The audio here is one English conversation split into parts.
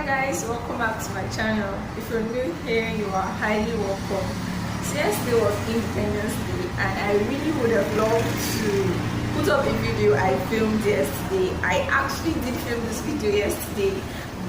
Hi guys, welcome back to my channel. If you're new here, you are highly welcome. So yesterday was Independence Day and I really would have loved to put up a video I filmed yesterday. I actually did film this video yesterday,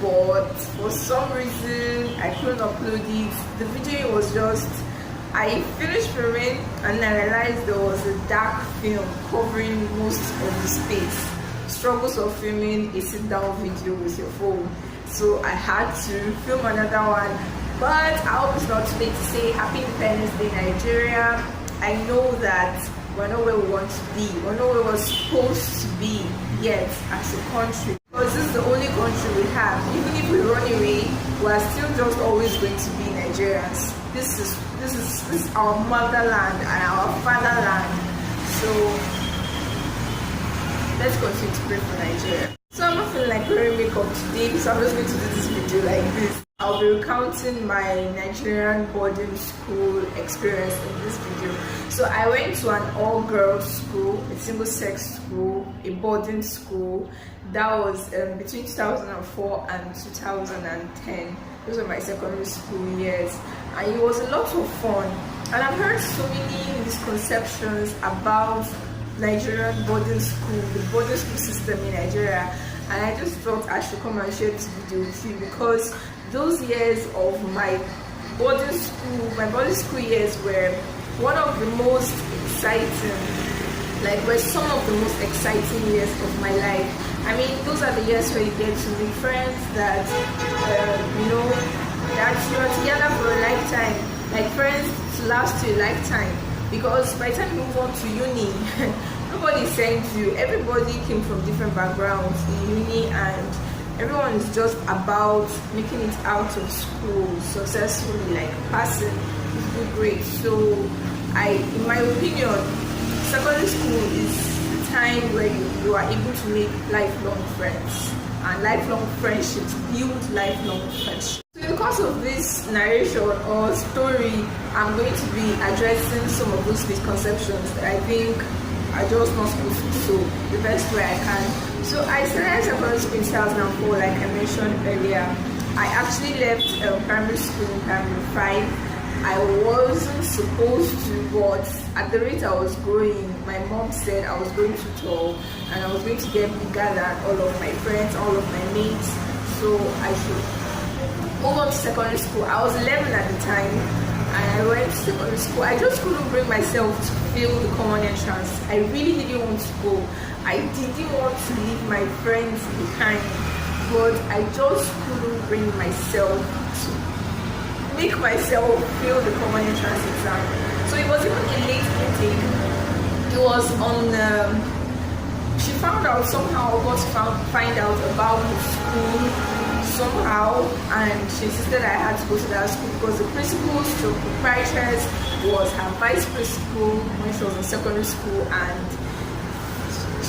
but for some reason I couldn't upload it. The video was just, I finished filming and I realized there was a dark film covering most of the space. Struggles of filming a sit-down video with your phone. So I had to film another one, but I hope it's not too late to say Happy Independence Day, Nigeria. I know that we're not where we want to be, we're not where we're supposed to be yet as a country, because this is the only country we have. Even if we run away, we are still just always going to be Nigerians. This is our motherland and our fatherland. So let's continue to pray for Nigeria. So I'm not feeling like wearing makeup today, so I'm just going to do this video like this. I'll be recounting my Nigerian boarding school experience in this video. So I went to an all-girls school, a single-sex school, a boarding school. That was between 2004 and 2010. Those were my secondary school years, and it was a lot of fun. And I've heard so many misconceptions about Nigerian boarding school, the boarding school system in Nigeria, and I just thought I should come and share this video with you, because those years of my boarding school years were one of the most exciting, were some of the most exciting years of my life. I mean, those are the years where you get to make friends that that you're together for a lifetime, like friends to last you a lifetime. Because by the time you move on to uni, nobody sent you. Everybody came from different backgrounds in uni, and everyone is just about making it out of school successfully, like passing with good grades. So in my opinion, secondary school is the time where you are able to make lifelong friends, and lifelong friendships build lifelong friendships. So in the course of this narration or story, I'm going to be addressing some of those misconceptions that I think are just not supposed to, so the best way I can. So I started secondary school in 2004, like I mentioned earlier. I actually left primary school in primary 5. I wasn't supposed to, but at the rate I was growing, my mom said I was going too tall and I was going to get bigger than all of my friends, all of my mates, so I should move on to secondary school. I was 11 at the time, and I went to secondary school. I just couldn't bring myself to fail the common entrance. I really didn't want to go. I didn't want to leave my friends behind, but I just couldn't bring myself to make myself fail the common entrance exam. So it was even a late intake. It was on she found out somehow, find out about the school somehow, and she insisted I had to go to that school because the principal stroke proprietress was her vice principal when she was in secondary school, and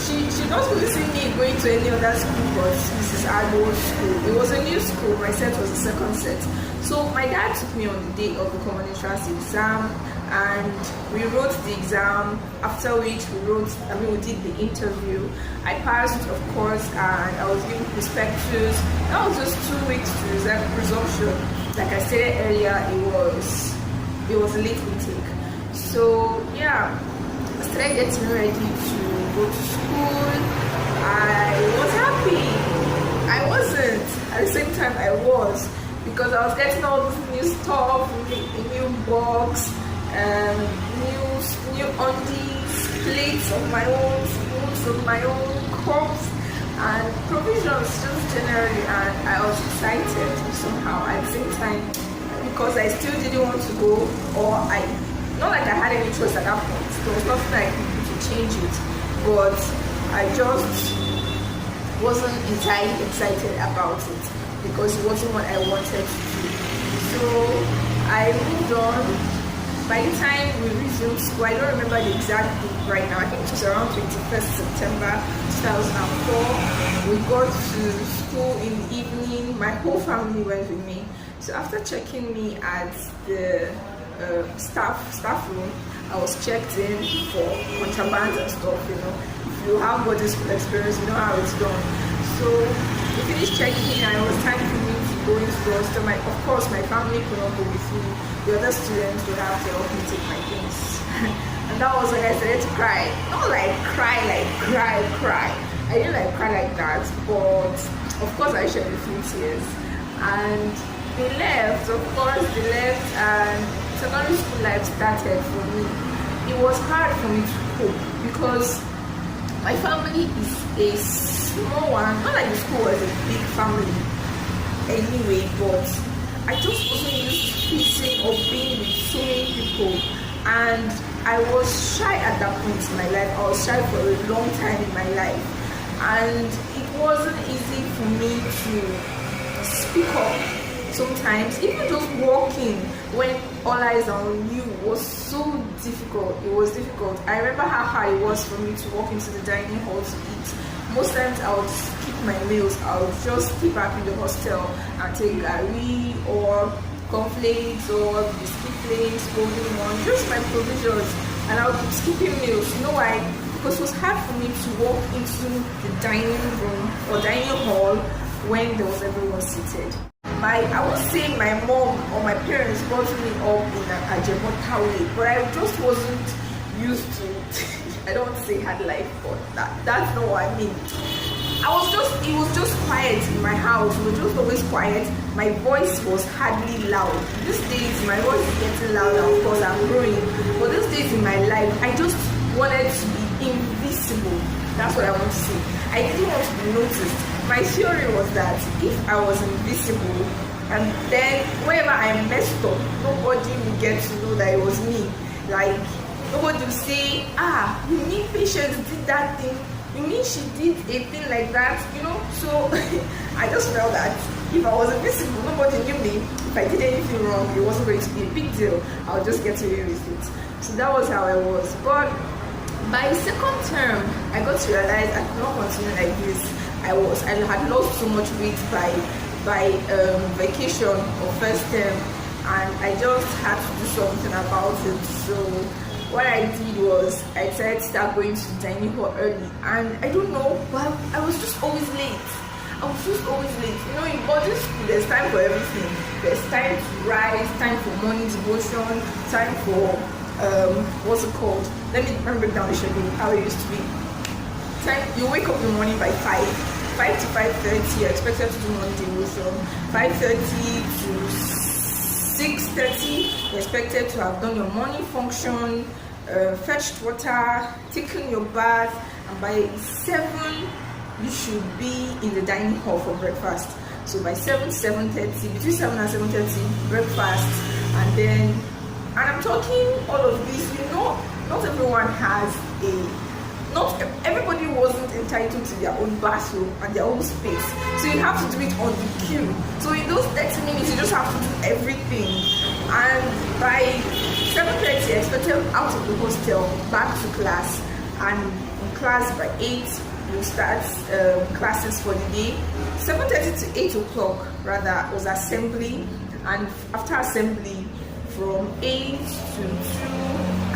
she doesn't really see me going to any other school but Mrs. Adwo's school. It was a new school, my set was the second set. So my dad took me on the day of the common entrance exam, and we wrote the exam, after which we did the interview. I passed, of course, and I was given prospectus. That was just 2 weeks to resumption. Like I stated earlier, it was a late intake. So yeah, I started getting ready to go to school. I was happy. I wasn't. At the same time, I was, because I was getting all this new stuff, a new box, new undies, plates of my own, spoons of my own, cups, and provisions just generally, and I was excited somehow at the same time, because I still didn't want to go, or not like I had any choice at that point. There was nothing I could do to change it, but I just wasn't entirely excited about it because it wasn't what I wanted to do. So I moved on. By the time we resumed school, I don't remember the exact date right now. I think it was around 21st September 2004. We got to school in the evening. My whole family went with me. So after checking me at the staff room, I was checked in for contraband and stuff. If you have boarding school experience, you know how it's done. So we finished checking, and it was time for me to bus. So of course, my family could not go with me. The other students would have to help me take my things. And that was when I started to cry. Not like cry, like cry. I didn't like cry like that, but of course I shed a few tears. And they left, of course they left, and secondary school life started for me. It was hard for me to cope because my family is a small one. Not like the school was a big family anyway, but I just wasn't used to facing or being with so many people, and I was shy at that point in my life. I was shy for a long time in my life, and it wasn't easy for me to speak up. Sometimes even just walking when all eyes are on you was so difficult. It was difficult. I remember how hard it was for me to walk into the dining hall to eat. Most times I would skip my meals. I would just stay back in the hostel and take gari or cornflakes or biscuit flakes, golden one, just my provisions, and I would keep skipping meals. You know why? Because it was hard for me to walk into the dining room or dining hall when there was everyone seated. I would say my mom or my parents brought me up in a Ajemota way, but I just wasn't used to it. I don't want to say hard life, but that's not what I mean. It was just quiet in my house. It was just always quiet. My voice was hardly loud. These days, my voice is getting louder, of course, I'm growing. But these days in my life, I just wanted to be invisible. That's what I want to say. I didn't want to be noticed. My theory was that if I was invisible, and then whenever I messed up, nobody would get to know that it was me. Like, nobody would say, you mean Patience did that thing? You mean she did a thing like that? You know? So I just felt that if I was invisible, nobody knew me. If I did anything wrong, it wasn't going to be a big deal. I'll just get away with it. So that was how I was. But by second term, I got to realize I could not continue like this. I had lost so much weight by vacation or first term, and I just had to do something about it. So what I did was I decided to start going to the dining hall early, and I don't know, but I was just always late. I was just always late. You know, in boarding school, there's time for everything. There's time to rise, time for morning devotion, time for what's it called? Let me break down the schedule how it used to be. You wake up in the morning by 5 to 5:30. You're expected to do morning devotion. 5:30 to 6:30. You're expected to have done your morning function, fetched water, taken your bath, and by 7 you should be in the dining hall for breakfast. So by 7:30, between 7 and 7:30, breakfast, and I'm talking all of this. You know, not everyone has not everybody wasn't entitled to their own bathroom and their own space, so you have to do it on the queue. So in those 30 minutes, you just have to do everything. And by 7:30, I expected out of the hostel, back to class, and in class by 8, we start classes for the day. 7:30 to 8 o'clock rather was assembly, and after assembly, from 8 to 2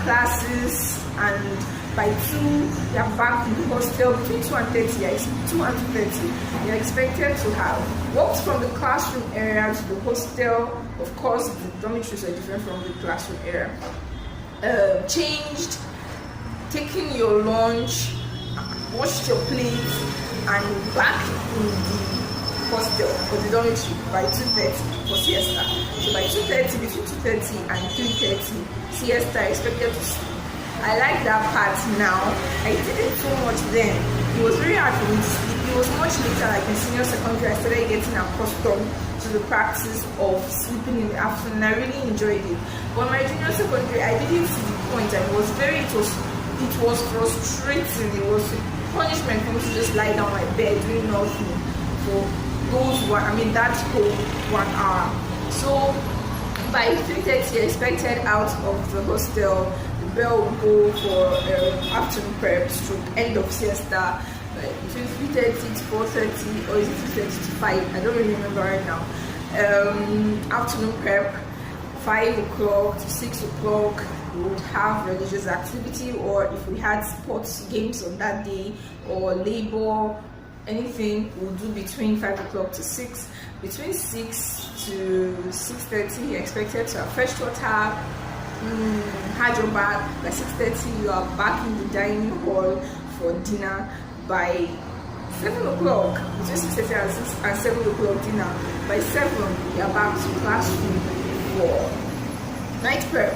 classes, and by 2 you are back in the hostel. Between 2 and 30, 2 and 2:30, you're expected to have walked from the classroom area to the hostel. Of course, the dormitories are different from the classroom area. Changed, taking your lunch, washed your plate, and back in the hostel or the dormitory by 2:30 for siesta. So by 2:30, between 2:30 and 3:30, siesta expected to sleep. I like that part now. I did it so much then. It was very hard for me to sleep. It was much later, like in senior secondary, I started getting accustomed to the practice of sleeping in the afternoon. I really enjoyed it. But my junior secondary, I didn't see the point, and it was frustrating. It was punishment for me to just lie down on my bed doing nothing for that whole 1 hour. So by 3:30, I expected out of the hostel. The bell will go for afternoon prep stroke end of siesta, between 3:30 to 4:30, or is it 3:30 to 5? I don't really remember right now. Afternoon prep, 5 o'clock to 6 o'clock, we would have religious activity, or if we had sports games on that day, or labor, anything we'll do between 5 o'clock to 6. Between 6 to 6:30, you're expected to have fresh water, had your bath. By 6:30, you are back in the dining hall for dinner. By 7 o'clock, between 6:30 and 7 o'clock dinner. By 7, you are back to classroom for night prep.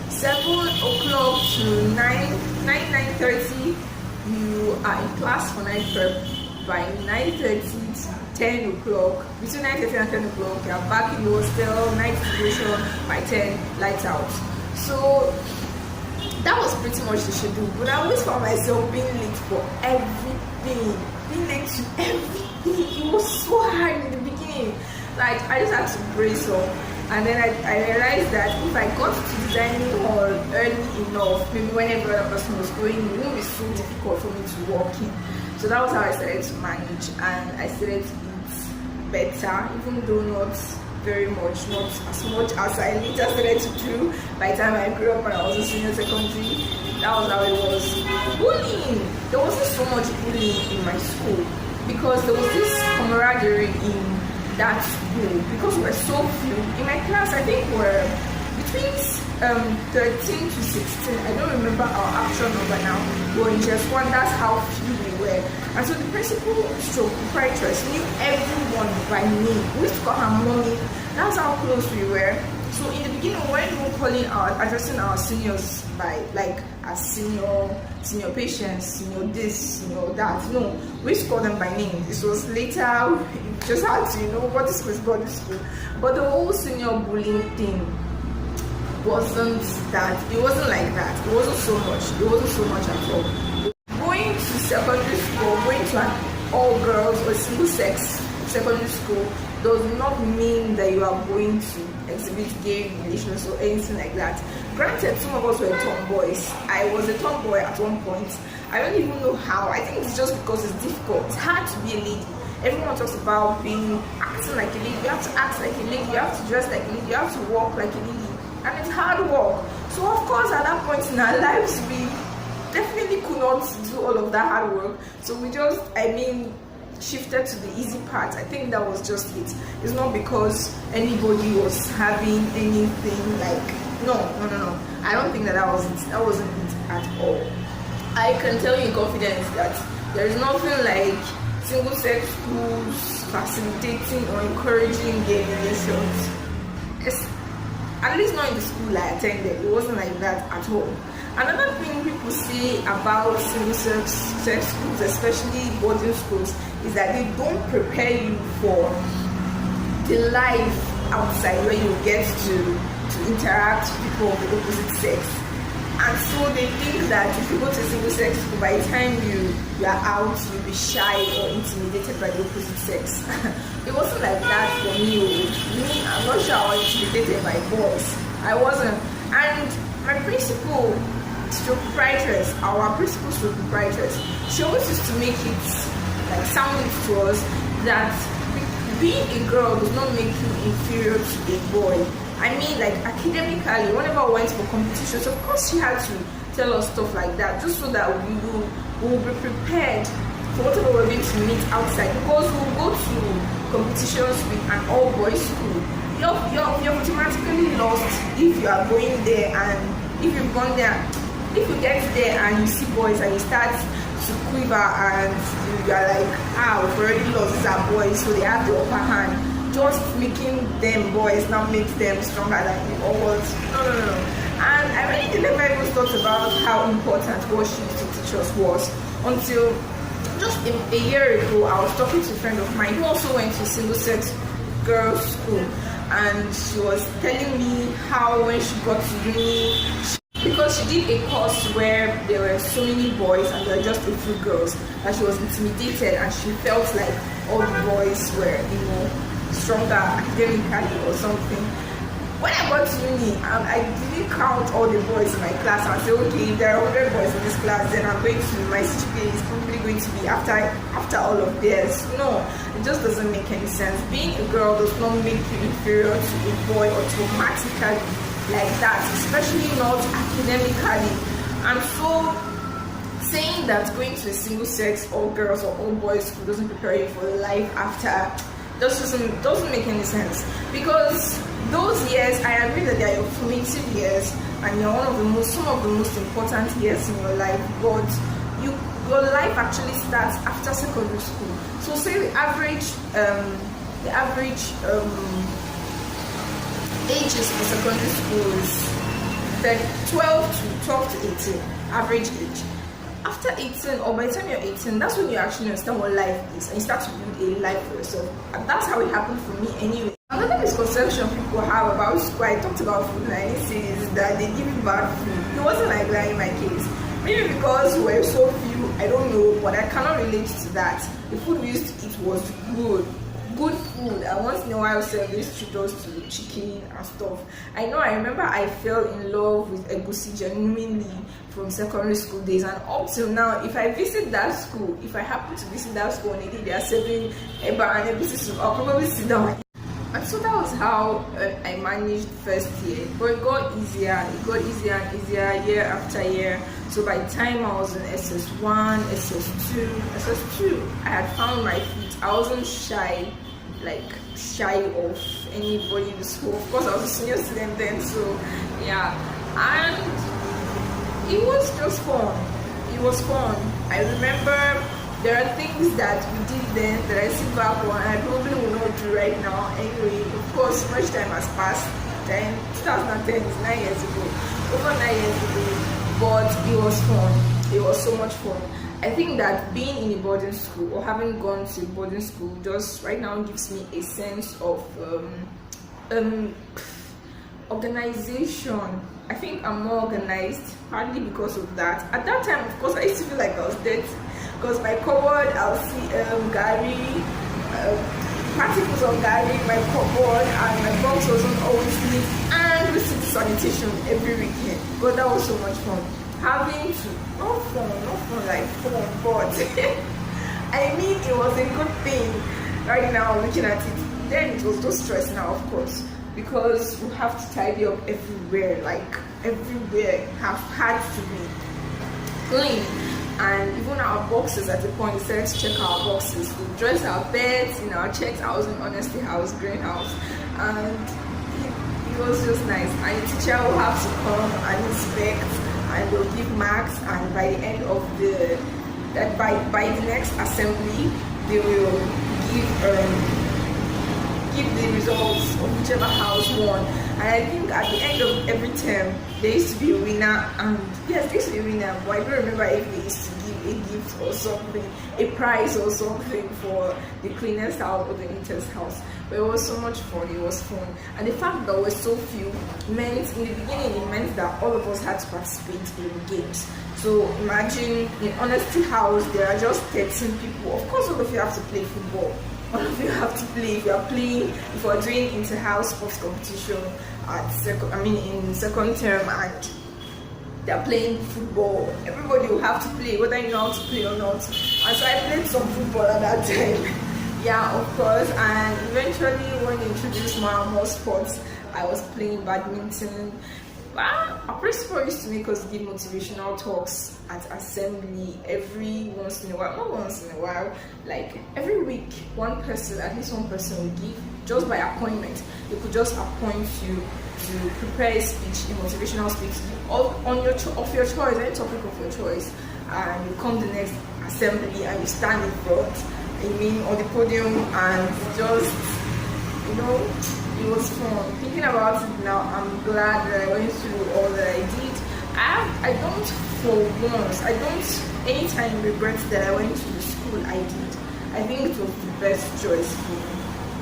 7 o'clock to 9:30, you are in class for night prep. By 9:30 to 10 o'clock, between 9:30 and 10 o'clock, you are back in the hostel, night devotion. By 10, lights out. So that was pretty much the schedule. But I always found myself being late for everything, being late to everything. It was so hard in the beginning. Like, I just had to brace up. And then I realized that if I got to the dining hall early enough, maybe when every other person was going, it wouldn't be so difficult for me to walk in. So that was how I started to manage, and I started to eat better, even though not very much, not as much as I later started to do by the time I grew up and I was in senior secondary. That was how it was. Bullying. There wasn't so much bullying in my school because there was this camaraderie in that school because we were so few. In my class, I think we're between 13 to 16. I don't remember our actual number now. But in just one, that's how few we were. And so the principal stroke proprietress knew everyone by name. We used to call her mommy. That's how close we were. So in the beginning, we weren't even addressing our seniors by like as senior patients, senior this, senior that. No, we used to call them by name. This was later, we just had to, what this was, got this school. But the whole senior bullying thing wasn't that. It wasn't like that. It wasn't so much. It wasn't so much at all. Going to secondary school, going to an all girls or single sex secondary school does not mean that you are going to exhibit gay relations or anything like that. Granted, some of us were tomboys. I was a tomboy at one point. I don't even know how. I think it's just because it's difficult. It's hard to be a lady. Everyone talks about acting like a lady. You have to act like a lady. You have to dress like a lady. You have to walk like a lady. And it's hard work. So of course, at that point in our lives, we definitely could not do all of that hard work. So we just, shifted to the easy part. I think that was just it. It's not because anybody was having anything like, no. I don't think that was it. That wasn't it at all. I can tell you in confidence that there is nothing like single-sex schools facilitating or encouraging gay relations. At least not in the school I attended. It wasn't like that at all. Another thing people say about single-sex schools, especially boarding schools, is that they don't prepare you for the life outside where you get to interact with people of the opposite sex. And so they think that if you go to a single-sex school, by the time you are out, you'll be shy or intimidated by the opposite sex. It wasn't like that for me. I'm not sure I was intimidated by boys. I wasn't. And my principal stroke proprietress, she always used to make it sound it to us that being a girl does not make you inferior to a boy. Academically, whenever we went for competitions, of course she had to tell us stuff like that, just so that we will be prepared for whatever we're going to meet outside. Because we'll go to competitions with an all-boys school. You're automatically lost if you are going there, and if you've gone there, if you get there and you see boys and you start to quiver and you are like, we've already lost, these are boys, so they have the upper hand. Just making them boys now makes them stronger than you, or what? No. And I really never even thought about how important what she used to teach us was until just a year ago. I was talking to a friend of mine who also went to single-sex girls' school, and she was telling me how when she got to uni, because she did a course where there were so many boys and there were just a few girls, that she was intimidated and she felt like all the boys were, stronger academically or something. When I got to uni, I didn't count all the boys in my class and say, okay, if there are 100 boys in this class, then my CGPA is probably going to be after all of theirs. No, it just doesn't make any sense. Being a girl does not make you inferior to a boy automatically like that, especially not academically. And so saying that going to a single sex all girls or all boys school doesn't prepare you for life after doesn't make any sense, because those years, I agree that they are your formative years and you're some of the most important years in your life, but your life actually starts after secondary school. So say the average ages for secondary school is 12 to 18, average age. After 18, or by the time you're 18, that's when you actually understand what life is and you start to build a life for yourself. And that's how it happened for me anyway. Another misconception people have about school, I talked about food, and I is that they give you bad food. It wasn't like that in my case. Maybe because we were so few, I don't know, but I cannot relate to that. The food we used to eat was good food, and once in a while they used to treat us to chicken and stuff. I remember I fell in love with egusi genuinely from secondary school days, and up till now, if I visit that school, if I happen to visit that school on a day they are serving eba and egusi soup, I'll probably sit down. And so that was how I managed first year, but it got easier and easier year after year. So by the time I was in SS1, SS2, I had found my feet. I wasn't shy of anybody in the school. Of course, I was a senior student then, so yeah. And it was just fun. I remember there are things that we did then that I sit back on and I probably will not do right now anyway. Of course, much time has passed. Then 2010 is 9 years ago, over 9 years ago, but it was fun. It was so much fun. I think that being in a boarding school or having gone to a boarding school just right now gives me a sense of organization. I think I'm more organized, partly because of that. At that time, of course, I used to feel like I was dead, because my cupboard, I'll see Gary, particles of Gary in my cupboard, and my box wasn't always neat, and we see sanitation every weekend. But that was so much fun. Having to, not fun like fun, but I mean, it was a good thing. Right now, looking at it, then it was just stress now, of course, because we have to tidy up everywhere, like everywhere had to be clean. And even our boxes, at the point, we started to check our boxes. We dress our beds in our checks. I was in Honesty House, greenhouse, and it was just nice. And the teacher will have to come and inspect, and they'll give marks. And by the end of by the next assembly, they will give the results of whichever house won. And I think at the end of every term there used to be a winner, and yes, there used to be a winner, but I don't remember if they used to give a gift or something, a prize or something for the cleanest house or the neatest house. But it was so much fun. It was fun, and the fact that there were so few meant, in the beginning, it meant that all of us had to participate in games. So imagine in Honesty House there are just 13 people. Of course, all of you have to play football. All of you have to play. If you are doing inter-house sports competition in second term and they're playing football, everybody will have to play, whether you know how to play or not. And so I played some football at that time. Yeah, of course. And eventually, when they introduced more and more sports, I was playing badminton. Our principal used to make us give motivational talks at assembly every once in a while, not once in a while, like every week, at least one person will give, just by appointment. They could just appoint you to prepare a speech, a motivational speech, of your choice, any topic of your choice, and you come the next assembly and you stand in front, on the podium, and just, it was fun. Thinking about it now, I'm glad that I went through all that I did. I don't anytime regret that I went to the school I did. I think it was the best choice for me,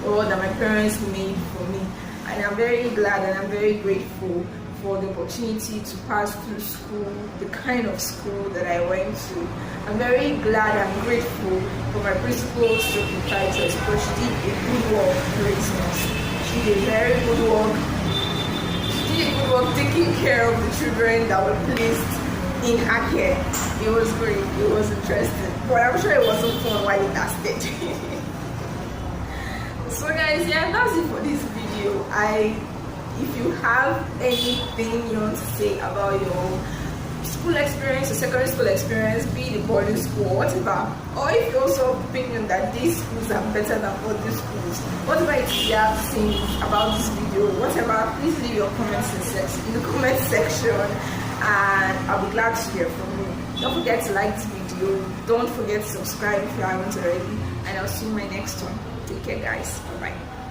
or that my parents made for me. And I'm very glad and I'm very grateful for the opportunity to pass through school, the kind of school that I went to. I'm very glad and grateful for my principal, proprietress, because she did a good work raising us. She did a very good work. She did a good work taking care of the children that were placed in her care. It was great. It was interesting. But I'm sure it wasn't fun while it lasted. So guys, yeah, that's it for this video. If you have anything you want to say about school experience or secondary school experience, be it boarding school, whatever, or if you also have opinion that these schools are better than other schools, whatever it is you have seen about this video, whatever, please leave your comments in the comment section, and I'll be glad to hear from you. Don't forget to like this video, don't forget to subscribe if you haven't already, and I'll see you in my next one. Take care, guys. Bye bye.